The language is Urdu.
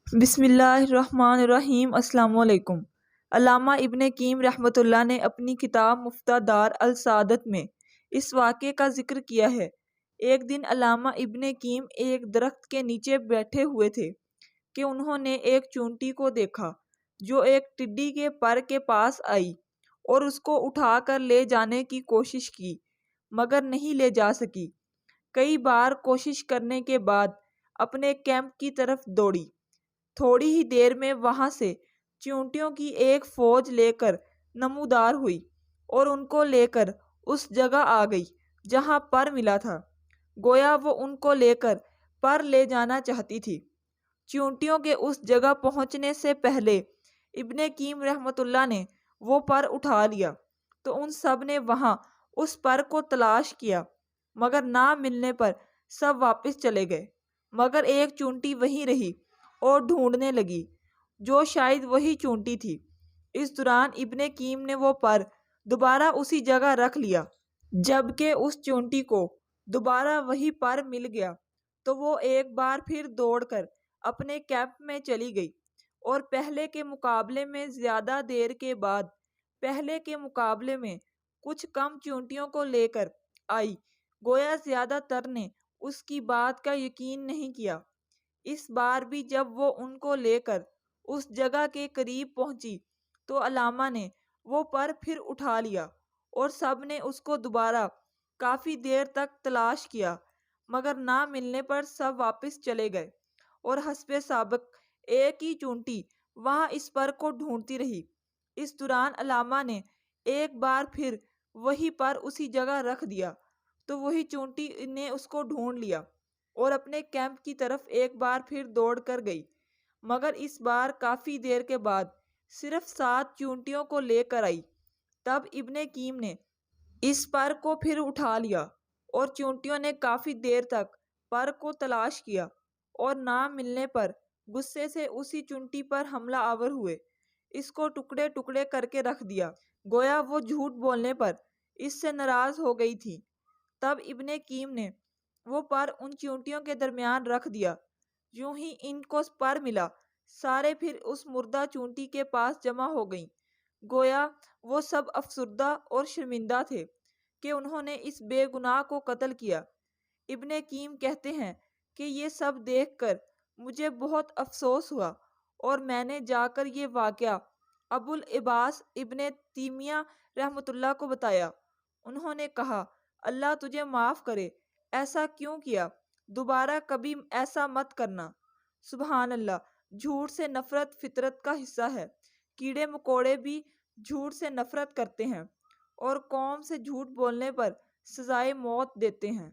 بسم اللہ الرحمن الرحیم۔ السلام علیکم۔ علامہ ابن قیم رحمۃ اللہ نے اپنی کتاب مفتح دار السعادت میں اس واقعے کا ذکر کیا ہے۔ ایک دن علامہ ابن قیم ایک درخت کے نیچے بیٹھے ہوئے تھے کہ انہوں نے ایک چونٹی کو دیکھا جو ایک ٹڈی کے پر کے پاس آئی اور اس کو اٹھا کر لے جانے کی کوشش کی مگر نہیں لے جا سکی۔ کئی بار کوشش کرنے کے بعد اپنے کیمپ کی طرف دوڑی۔ تھوڑی ہی دیر میں وہاں سے چیونٹیوں کی ایک فوج لے کر نمودار ہوئی اور ان کو لے کر اس جگہ آ گئی جہاں پر ملا تھا، گویا وہ ان کو لے کر پر لے جانا چاہتی تھی۔ چیونٹیوں کے اس جگہ پہنچنے سے پہلے ابن قیم رحمۃ اللہ نے وہ پر اٹھا لیا تو ان سب نے وہاں اس پر کو تلاش کیا مگر نہ ملنے پر سب واپس چلے گئے، مگر ایک چونٹی وہیں رہی اور ڈھونڈنے لگی جو شاید وہی چونٹی تھی۔ اس دوران ابن قیم نے وہ پر دوبارہ اسی جگہ رکھ لیا۔ جبکہ اس چونٹی کو دوبارہ وہی پر مل گیا تو وہ ایک بار پھر دوڑ کر اپنے کیمپ میں چلی گئی اور پہلے کے مقابلے میں زیادہ دیر کے بعد پہلے کے مقابلے میں کچھ کم چونٹیوں کو لے کر آئی، گویا زیادہ تر نے اس کی بات کا یقین نہیں کیا۔ اس بار بھی جب وہ ان کو لے کر اس جگہ کے قریب پہنچی تو علامہ نے وہ پر پھر اٹھا لیا اور سب نے اس کو دوبارہ کافی دیر تک تلاش کیا مگر نہ ملنے پر سب واپس چلے گئے اور حسب سابق ایک ہی چونٹی وہاں اس پر کو ڈھونڈتی رہی۔ اس دوران علامہ نے ایک بار پھر وہی پر اسی جگہ رکھ دیا تو وہی چونٹی نے اس کو ڈھونڈ لیا اور اپنے کیمپ کی طرف ایک بار پھر دوڑ کر گئی، مگر اس بار کافی دیر کے بعد صرف 7 چونٹیوں کو لے کر آئی۔ تب ابن قیم نے اس پر کو پھر اٹھا لیا اور چونٹیوں نے کافی دیر تک پر کو تلاش کیا اور نہ ملنے پر غصے سے اسی چونٹی پر حملہ آور ہوئے، اس کو ٹکڑے ٹکڑے کر کے رکھ دیا، گویا وہ جھوٹ بولنے پر اس سے ناراض ہو گئی تھی۔ تب ابن قیم نے وہ پر ان چونٹیوں کے درمیان رکھ دیا۔ یوں ہی ان کو پر ملا، سارے پھر اس مردہ چونٹی کے پاس جمع ہو گئیں، گویا وہ سب افسردہ اور شرمندہ تھے کہ انہوں نے اس بے گناہ کو قتل کیا۔ ابن قیم کہتے ہیں کہ یہ سب دیکھ کر مجھے بہت افسوس ہوا اور میں نے جا کر یہ واقعہ ابو العباس ابن تیمیہ رحمۃ اللہ کو بتایا۔ انہوں نے کہا، اللہ تجھے معاف کرے، ایسا کیوں کیا؟ دوبارہ کبھی ایسا مت کرنا۔ سبحان اللہ، جھوٹ سے نفرت فطرت کا حصہ ہے۔ کیڑے مکوڑے بھی جھوٹ سے نفرت کرتے ہیں اور قوم سے جھوٹ بولنے پر سزائے موت دیتے ہیں۔